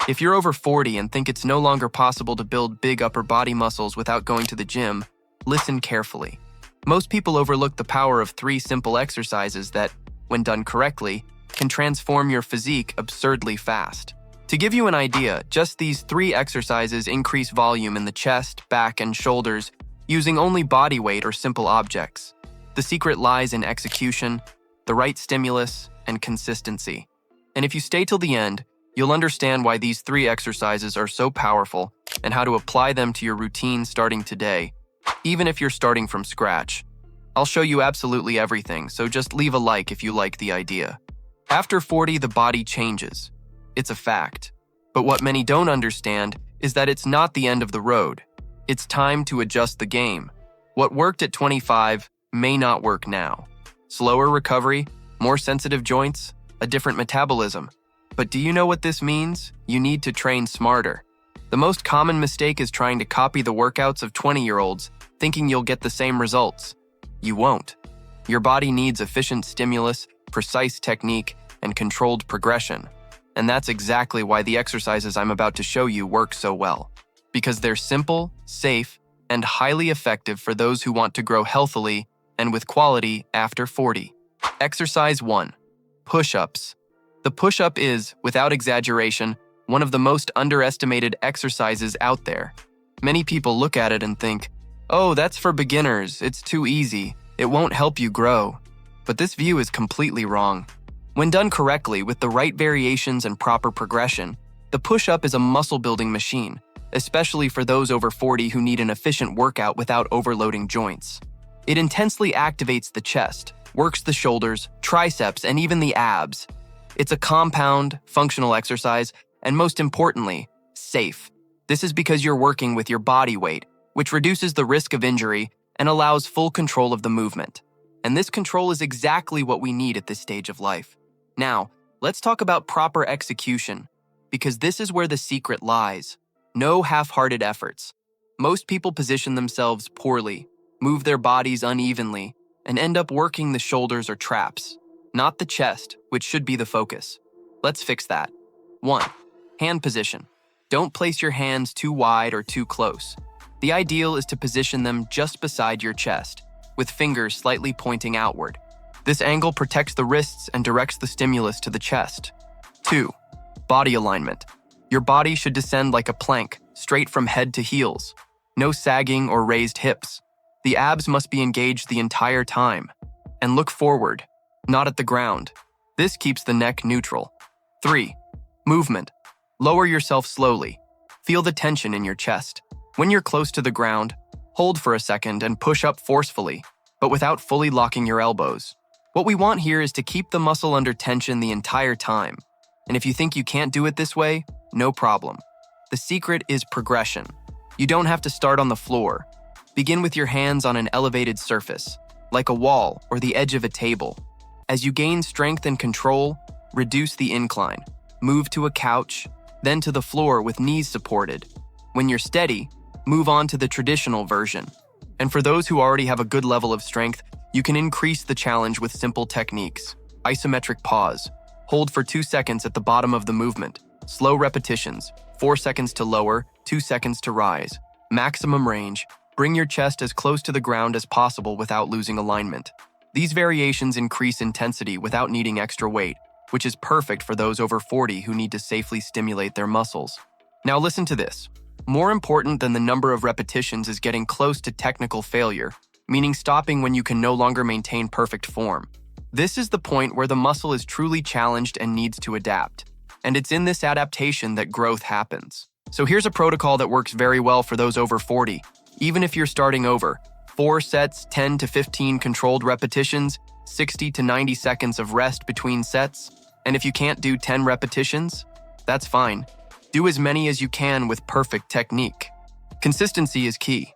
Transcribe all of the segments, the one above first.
If you're over 40 and think it's no longer possible to build big upper body muscles without going to the gym, listen carefully. Most people overlook the power of 3 simple exercises that, when done correctly, can transform your physique absurdly fast. To give you an idea, just these 3 exercises increase volume in the chest, back, and shoulders using only body weight or simple objects. The secret lies in execution, the right stimulus, and consistency. And if you stay till the end, you'll understand why these 3 exercises are so powerful and how to apply them to your routine starting today, even if you're starting from scratch. I'll show you absolutely everything, so just leave a like if you like the idea. After 40, the body changes. It's a fact. But what many don't understand is that it's not the end of the road. It's time to adjust the game. What worked at 25 may not work now. Slower recovery, more sensitive joints, a different metabolism. But do you know what this means? You need to train smarter. The most common mistake is trying to copy the workouts of 20-year-olds, thinking you'll get the same results. You won't. Your body needs efficient stimulus, precise technique, and controlled progression. And that's exactly why the exercises I'm about to show you work so well. Because they're simple, safe, and highly effective for those who want to grow healthily and with quality after 40. Exercise 1. Push-ups. The push-up is, without exaggeration, one of the most underestimated exercises out there. Many people look at it and think, "Oh, that's for beginners, it's too easy, it won't help you grow." But this view is completely wrong. When done correctly with the right variations and proper progression, the push-up is a muscle-building machine, especially for those over 40 who need an efficient workout without overloading joints. It intensely activates the chest, works the shoulders, triceps, and even the abs. It's a compound, functional exercise, and most importantly, safe. This is because you're working with your body weight, which reduces the risk of injury and allows full control of the movement. And this control is exactly what we need at this stage of life. Now, let's talk about proper execution, because this is where the secret lies. No half-hearted efforts. Most people position themselves poorly, move their bodies unevenly, and end up working the shoulders or traps, not the chest, which should be the focus. Let's fix that. 1. Hand position. Don't place your hands too wide or too close. The ideal is to position them just beside your chest, with fingers slightly pointing outward. This angle protects the wrists and directs the stimulus to the chest. 2. Body alignment. Your body should descend like a plank, straight from head to heels. No sagging or raised hips. The abs must be engaged the entire time. And look forward, not at the ground. This keeps the neck neutral. 3. Movement. Lower yourself slowly. Feel the tension in your chest. When you're close to the ground, hold for a second and push up forcefully, but without fully locking your elbows. What we want here is to keep the muscle under tension the entire time. And if you think you can't do it this way, no problem. The secret is progression. You don't have to start on the floor. Begin with your hands on an elevated surface, like a wall or the edge of a table. As you gain strength and control, reduce the incline. Move to a couch, then to the floor with knees supported. When you're steady, move on to the traditional version. And for those who already have a good level of strength, you can increase the challenge with simple techniques. Isometric pause. Hold for 2 seconds at the bottom of the movement. Slow repetitions. 4 seconds to lower, 2 seconds to rise. Maximum range. Bring your chest as close to the ground as possible without losing alignment. These variations increase intensity without needing extra weight, which is perfect for those over 40 who need to safely stimulate their muscles. Now listen to this. More important than the number of repetitions is getting close to technical failure, meaning stopping when you can no longer maintain perfect form. This is the point where the muscle is truly challenged and needs to adapt. And it's in this adaptation that growth happens. So here's a protocol that works very well for those over 40. Even if you're starting over, 4 sets, 10 to 15 controlled repetitions, 60 to 90 seconds of rest between sets. And if you can't do 10 repetitions, that's fine. Do as many as you can with perfect technique. Consistency is key.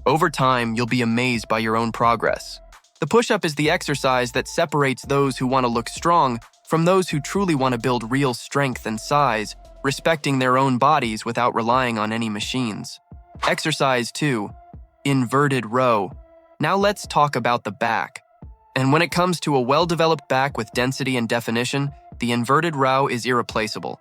Over time, you'll be amazed by your own progress. The push-up is the exercise that separates those who want to look strong from those who truly want to build real strength and size, respecting their own bodies without relying on any machines. Exercise 2. Inverted row. Now let's talk about the back. And when it comes to a well-developed back with density and definition, the inverted row is irreplaceable.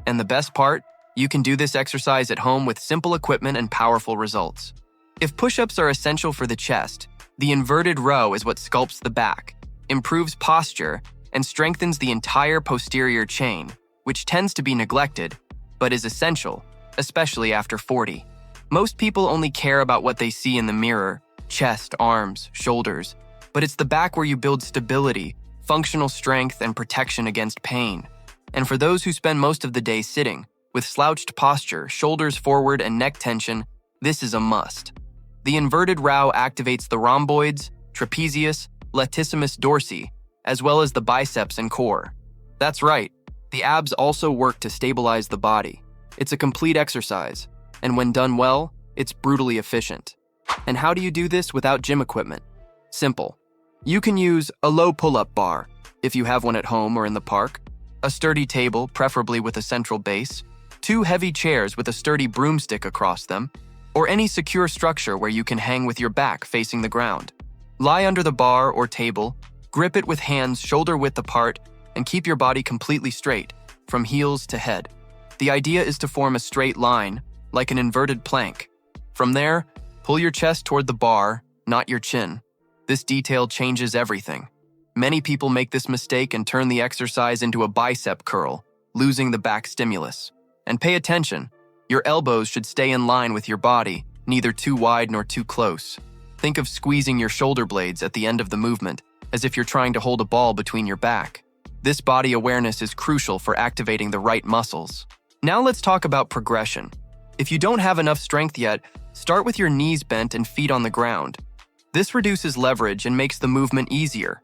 And the best part? You can do this exercise at home with simple equipment and powerful results. If push-ups are essential for the chest, the inverted row is what sculpts the back, improves posture, and strengthens the entire posterior chain, which tends to be neglected, but is essential, especially after 40. Most people only care about what they see in the mirror, chest, arms, shoulders, but it's the back where you build stability, functional strength, and protection against pain. And for those who spend most of the day sitting, with slouched posture, shoulders forward, and neck tension, this is a must. The inverted row activates the rhomboids, trapezius, latissimus dorsi, as well as the biceps and core. That's right, the abs also work to stabilize the body. It's a complete exercise, and when done well, it's brutally efficient. And how do you do this without gym equipment? Simple. You can use a low pull-up bar, if you have one at home or in the park, a sturdy table, preferably with a central base, 2 heavy chairs with a sturdy broomstick across them, or any secure structure where you can hang with your back facing the ground. Lie under the bar or table, grip it with hands shoulder-width apart, and keep your body completely straight, from heels to head. The idea is to form a straight line, like an inverted plank. From there, pull your chest toward the bar, not your chin. This detail changes everything. Many people make this mistake and turn the exercise into a bicep curl, losing the back stimulus. And pay attention, your elbows should stay in line with your body, neither too wide nor too close. Think of squeezing your shoulder blades at the end of the movement, as if you're trying to hold a ball between your back. This body awareness is crucial for activating the right muscles. Now let's talk about progression. If you don't have enough strength yet, start with your knees bent and feet on the ground. This reduces leverage and makes the movement easier.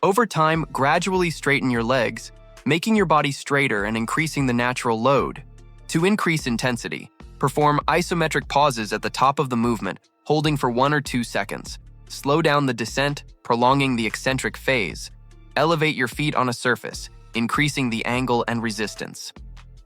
Over time, gradually straighten your legs, making your body straighter and increasing the natural load. To increase intensity, perform isometric pauses at the top of the movement, holding for 1 or 2 seconds. Slow down the descent, prolonging the eccentric phase. Elevate your feet on a surface, increasing the angle and resistance.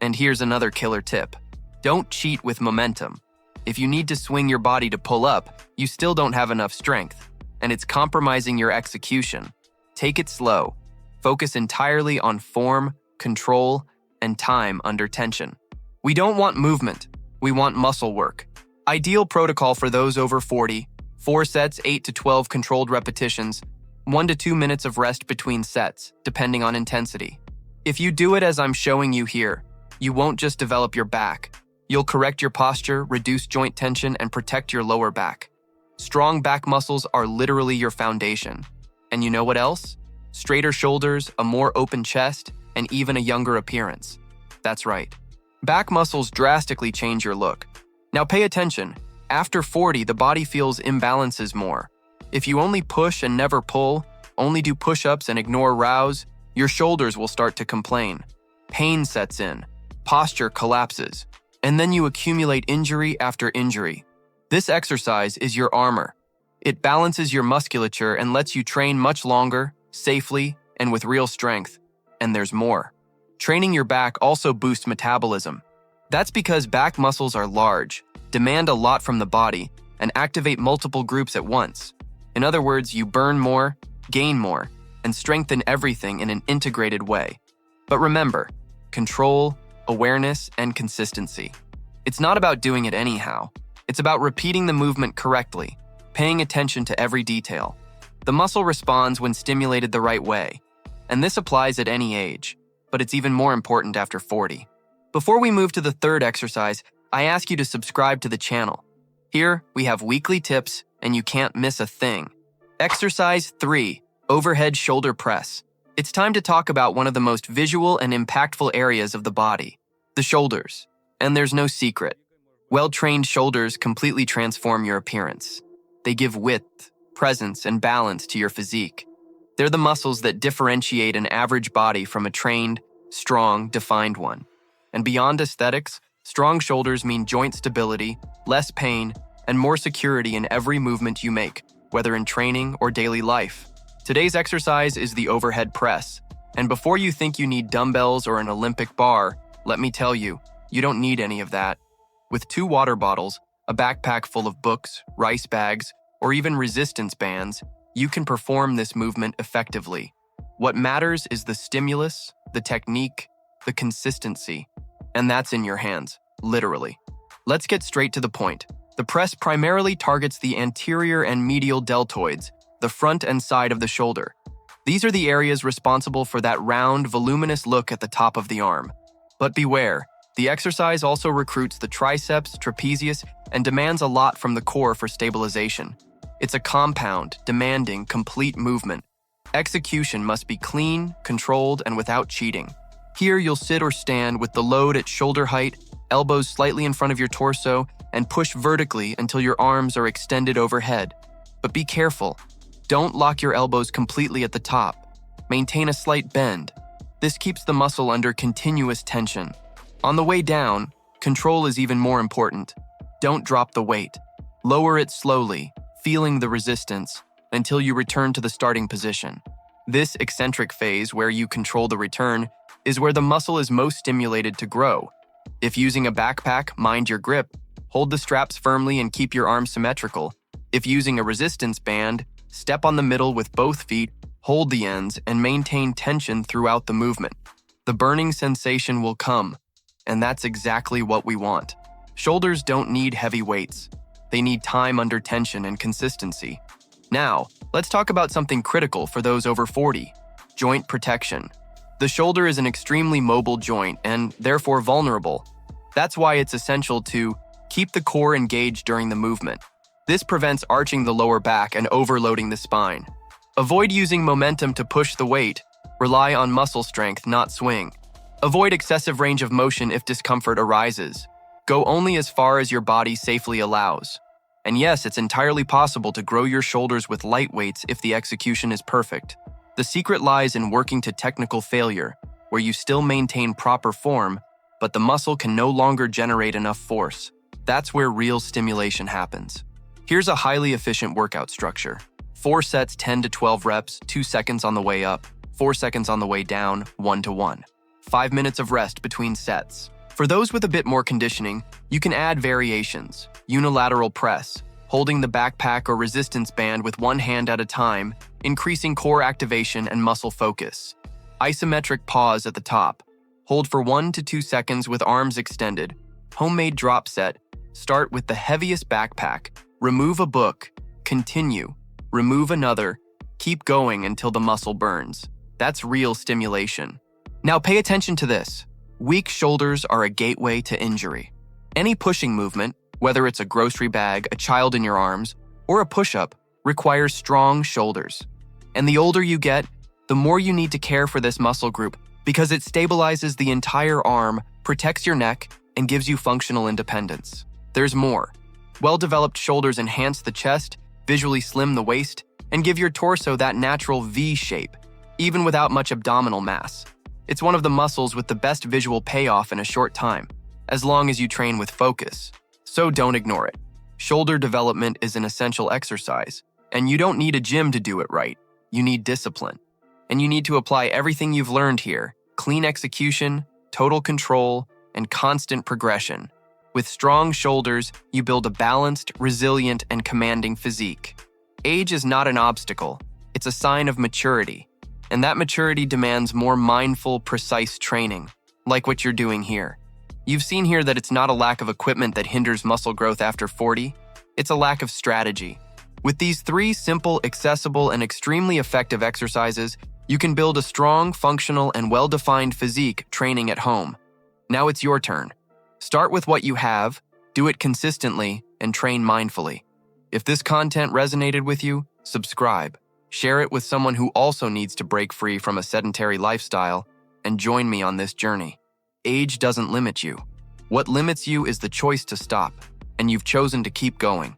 And here's another killer tip. Don't cheat with momentum. If you need to swing your body to pull up, you still don't have enough strength, and it's compromising your execution. Take it slow. Focus entirely on form, control, and time under tension. We don't want movement, we want muscle work. Ideal protocol for those over 40, 4 sets, 8 to 12 controlled repetitions, 1 to 2 minutes of rest between sets, depending on intensity. If you do it as I'm showing you here, you won't just develop your back. You'll correct your posture, reduce joint tension, and protect your lower back. Strong back muscles are literally your foundation. And you know what else? Straighter shoulders, a more open chest, and even a younger appearance. That's right. Back muscles drastically change your look. Now pay attention. After 40, the body feels imbalances more. If you only push and never pull, only do push-ups and ignore rows, your shoulders will start to complain. Pain sets in. Posture collapses. And then you accumulate injury after injury. This exercise is your armor. It balances your musculature and lets you train much longer, safely, and with real strength. And there's more. Training your back also boosts metabolism. That's because back muscles are large, demand a lot from the body, and activate multiple groups at once. In other words, you burn more, gain more, and strengthen everything in an integrated way. But remember, control, awareness, and consistency. It's not about doing it anyhow. It's about repeating the movement correctly, paying attention to every detail. The muscle responds when stimulated the right way, and this applies at any age, but it's even more important after 40. Before we move to the third exercise, I ask you to subscribe to the channel. Here, we have weekly tips, and you can't miss a thing. Exercise 3, Overhead Shoulder Press. It's time to talk about one of the most visual and impactful areas of the body, the shoulders. And there's no secret. Well-trained shoulders completely transform your appearance. They give width, presence, and balance to your physique. They're the muscles that differentiate an average body from a trained, strong, defined one. And beyond aesthetics, strong shoulders mean joint stability, less pain, and more security in every movement you make, whether in training or daily life. Today's exercise is the overhead press. And before you think you need dumbbells or an Olympic bar, let me tell you, you don't need any of that. With 2 water bottles, a backpack full of books, rice bags, or even resistance bands, you can perform this movement effectively. What matters is the stimulus, the technique, the consistency, and that's in your hands. literally. Let's get straight to the point. The press primarily targets the anterior and medial deltoids, the front and side of the shoulder. These are the areas responsible for that round, voluminous look at the top of the arm. But beware, the exercise also recruits the triceps, trapezius, and demands a lot from the core for stabilization. It's a compound, demanding, complete movement. Execution must be clean, controlled, and without cheating. Here you'll sit or stand with the load at shoulder height, elbows slightly in front of your torso, and push vertically until your arms are extended overhead. But be careful. Don't lock your elbows completely at the top. Maintain a slight bend. This keeps the muscle under continuous tension. On the way down, control is even more important. Don't drop the weight. Lower it slowly, feeling the resistance, until you return to the starting position. This eccentric phase, where you control the return, is where the muscle is most stimulated to grow. If using a backpack, mind your grip. Hold the straps firmly and keep your arms symmetrical. If using a resistance band, step on the middle with both feet, hold the ends, and maintain tension throughout the movement. The burning sensation will come, and that's exactly what we want. Shoulders don't need heavy weights. They need time under tension and consistency. Now, let's talk about something critical for those over 40, joint protection. The shoulder is an extremely mobile joint and therefore vulnerable. That's why it's essential to keep the core engaged during the movement. This prevents arching the lower back and overloading the spine. Avoid using momentum to push the weight. Rely on muscle strength, not swing. Avoid excessive range of motion if discomfort arises. Go only as far as your body safely allows. And yes, it's entirely possible to grow your shoulders with light weights if the execution is perfect. The secret lies in working to technical failure, where you still maintain proper form, but the muscle can no longer generate enough force. That's where real stimulation happens. Here's a highly efficient workout structure. 4 sets, 10 to 12 reps, 2 seconds on the way up, 4 seconds on the way down, 1 to 1. 5 minutes of rest between sets. For those with a bit more conditioning, you can add variations. Unilateral press, holding the backpack or resistance band with one hand at a time, increasing core activation and muscle focus. Isometric pause at the top. Hold for 1 to 2 seconds with arms extended. Homemade drop set. Start with the heaviest backpack. Remove a book. Continue. Remove another. Keep going until the muscle burns. That's real stimulation. Now pay attention to this. Weak shoulders are a gateway to injury. Any pushing movement, whether it's a grocery bag, a child in your arms, or a push-up, requires strong shoulders. And the older you get, the more you need to care for this muscle group because it stabilizes the entire arm, protects your neck, and gives you functional independence. There's more. Well-developed shoulders enhance the chest, visually slim the waist, and give your torso that natural V shape, even without much abdominal mass. It's one of the muscles with the best visual payoff in a short time, as long as you train with focus. So don't ignore it. Shoulder development is an essential exercise, and you don't need a gym to do it right. You need discipline. And you need to apply everything you've learned here: clean execution, total control, and constant progression. With strong shoulders, you build a balanced, resilient, and commanding physique. Age is not an obstacle. It's a sign of maturity. And that maturity demands more mindful, precise training, like what you're doing here. You've seen here that it's not a lack of equipment that hinders muscle growth after 40. It's a lack of strategy. With these 3 simple, accessible, and extremely effective exercises, you can build a strong, functional, and well-defined physique training at home. Now it's your turn. Start with what you have, do it consistently, and train mindfully. If this content resonated with you, subscribe. Share it with someone who also needs to break free from a sedentary lifestyle, and join me on this journey. Age doesn't limit you. What limits you is the choice to stop, and you've chosen to keep going.